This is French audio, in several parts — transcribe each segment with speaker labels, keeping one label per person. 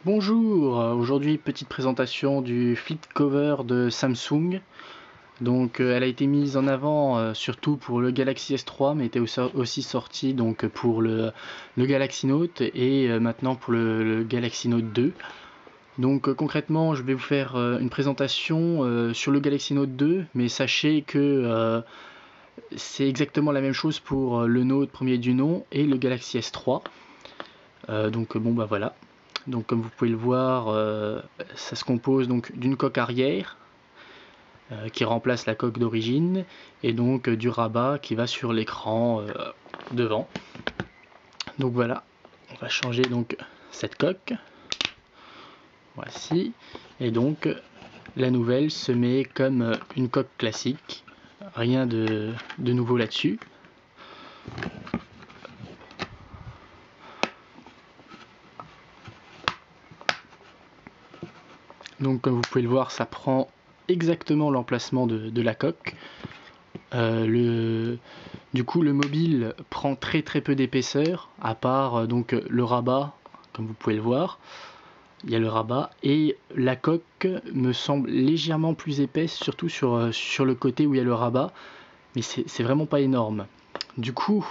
Speaker 1: Bonjour, aujourd'hui petite présentation du flip cover de Samsung. Donc elle a été mise en avant surtout pour le Galaxy S3, mais était aussi sortie donc pour le Galaxy Note et maintenant pour le Galaxy Note 2. Donc concrètement je vais vous faire une présentation sur le Galaxy Note 2, mais sachez que c'est exactement la même chose pour le Note premier du nom et le Galaxy S3. Donc bon bah voilà. Donc comme vous pouvez le voir, ça se compose donc d'une coque arrière qui remplace la coque d'origine et donc du rabat qui va sur l'écran devant. Donc voilà, on va changer donc cette coque. Voici. Et donc la nouvelle se met comme une coque classique. Rien de nouveau là-dessus. Donc comme vous pouvez le voir, ça prend exactement l'emplacement de la coque. Du coup le mobile prend très peu d'épaisseur, à part donc le rabat, comme vous pouvez le voir. Il y a le rabat et la coque me semble légèrement plus épaisse, surtout sur le côté où il y a le rabat, mais c'est vraiment pas énorme. Du coup,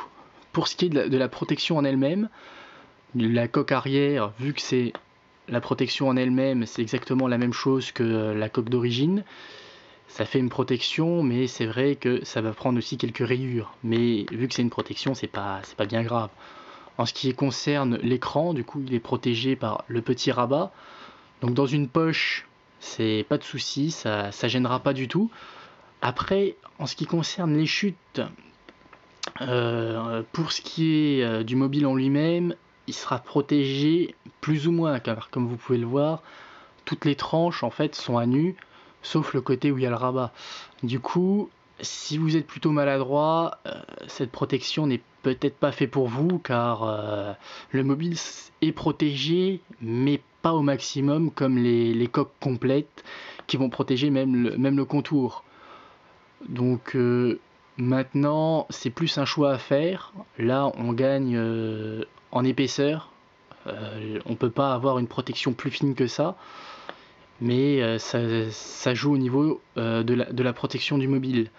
Speaker 1: pour ce qui est de la protection en elle-même, la coque arrière, vu que c'est la protection en elle-même, c'est exactement la même chose que la coque d'origine. Ça fait une protection, mais c'est vrai que ça va prendre aussi quelques rayures. Mais vu que c'est une protection, c'est pas bien grave. En ce qui concerne l'écran, du coup, il est protégé par le petit rabat. Donc dans une poche, c'est pas de souci, ça gênera pas du tout. Après, en ce qui concerne les chutes, pour ce qui est du mobile en lui-même, il sera protégé plus ou moins, car comme vous pouvez le voir, toutes les tranches en fait sont à nu, sauf le côté où il y a le rabat. Du coup, si vous êtes plutôt maladroit, cette protection n'est peut-être pas fait pour vous, car le mobile est protégé, mais pas au maximum comme les coques complètes qui vont protéger même le contour. Donc maintenant, c'est plus un choix à faire. Là, on gagne en épaisseur. On peut pas avoir une protection plus fine que ça, mais ça joue au niveau de la protection du mobile.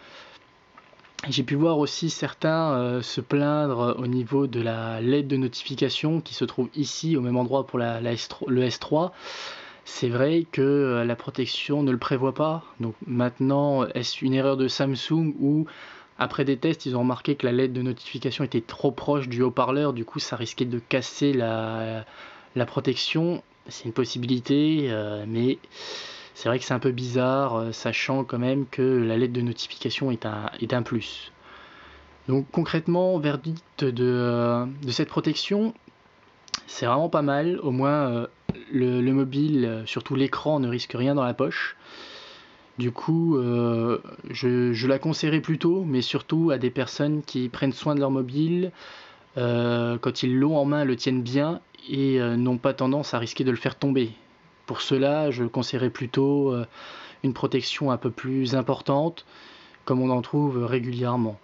Speaker 1: J'ai pu voir aussi certains se plaindre au niveau de la LED de notification qui se trouve ici au même endroit pour le S3. C'est vrai que la protection ne le prévoit pas. Donc maintenant, est-ce une erreur de Samsung ou après des tests, ils ont remarqué que la LED de notification était trop proche du haut-parleur, du coup ça risquait de casser la protection. C'est une possibilité, mais c'est vrai que c'est un peu bizarre, sachant quand même que la LED de notification est un plus. Donc concrètement, verdict de cette protection, c'est vraiment pas mal. Au moins le mobile, surtout l'écran, ne risque rien dans la poche. Du coup, je la conseillerais plutôt, mais surtout à des personnes qui prennent soin de leur mobile, quand ils l'ont en main, le tiennent bien et n'ont pas tendance à risquer de le faire tomber. Pour cela, je conseillerais plutôt une protection un peu plus importante, comme on en trouve régulièrement.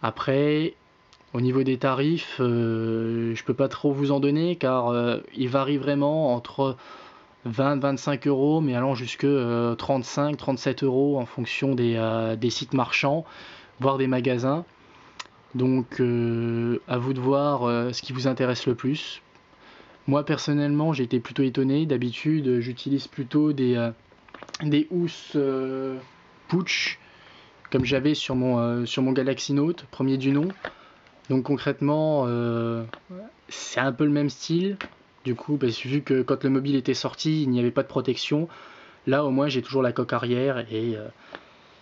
Speaker 1: Après, au niveau des tarifs, je peux pas trop vous en donner, car ils varient vraiment entre 20-25 euros, mais allant jusque 35-37 euros en fonction des sites marchands, voire des magasins. Donc à vous de voir ce qui vous intéresse le plus. Moi personnellement, j'ai été plutôt étonné. D'habitude, j'utilise plutôt des housses Puch, comme j'avais sur mon Galaxy Note, premier du nom. Donc concrètement, c'est un peu le même style. Du coup, vu que quand le mobile était sorti, il n'y avait pas de protection. Là, au moins, j'ai toujours la coque arrière et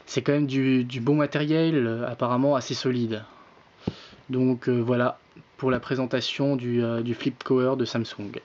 Speaker 1: c'est quand même du bon matériel, apparemment assez solide. Donc voilà pour la présentation du flip cover de Samsung.